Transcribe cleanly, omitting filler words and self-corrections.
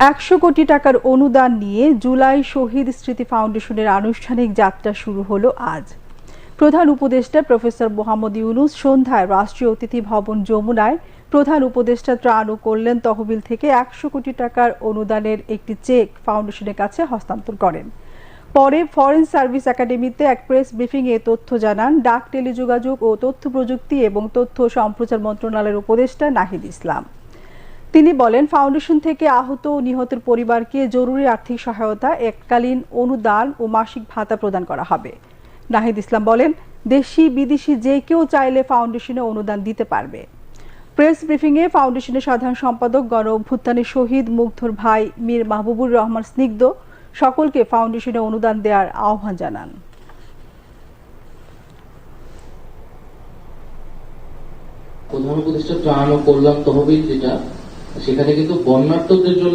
100 কোটি টাকার অনুদান নিয়ে জুলাই শহীদ স্মৃতি ফাউন্ডেশনের আনুষ্ঠানিক যাত্রা শুরু হলো আজ। প্রধান উপদেষ্টা প্রফেসর মোহাম্মদ ইউনূস সন্ধ্যায় রাষ্ট্রীয় অতিথি ভবন যমুনায় প্রধান উপদেষ্টা ত্রাণ ও কল্যাণ তহবিল থেকে 100 কোটি টাকার অনুদানের একটি চেক ফাউন্ডেশনের কাছে হস্তান্তর করেন। পরে ফরেন সার্ভিস একাডেমিতে এক প্রেস ব্রিফিংয়ে তথ্য জানান ডাক, টেলিযোগাযোগ ও তথ্য প্রযুক্তি এবং তথ্য ও সম্প্রচার মন্ত্রণালয়ের উপদেষ্টা নাহিদ ইসলাম। তিনি বলেন, ফাউন্ডেশন থেকে আহত ও নিহতের পরিবারকে জরুরি আর্থিক সহায়তা, এককালীন অনুদান ও মাসিক ভাতা প্রদান করা হবে। নাহিদ ইসলাম বলেন, দেশি বিদেশি যে কেউ চাইলে ফাউন্ডেশনে অনুদান দিতে পারবে। প্রেস ব্রিফিংয়ে ফাউন্ডেশনের সাধারণ সম্পাদক, গণ অভ্যুত্থানের শহীদ মুগ্ধর ভাই মীর মাহবুবুর রহমান স্নিগ্ধ সকলকে ফাউন্ডেশনে অনুদান দেওয়ার আহ্বান জানান। প্রধান উপদেষ্টা ত্রাণ ও কল্যাণ তহবিল যেটা, সেখানে কিন্তু বন্যার্তদের জন্য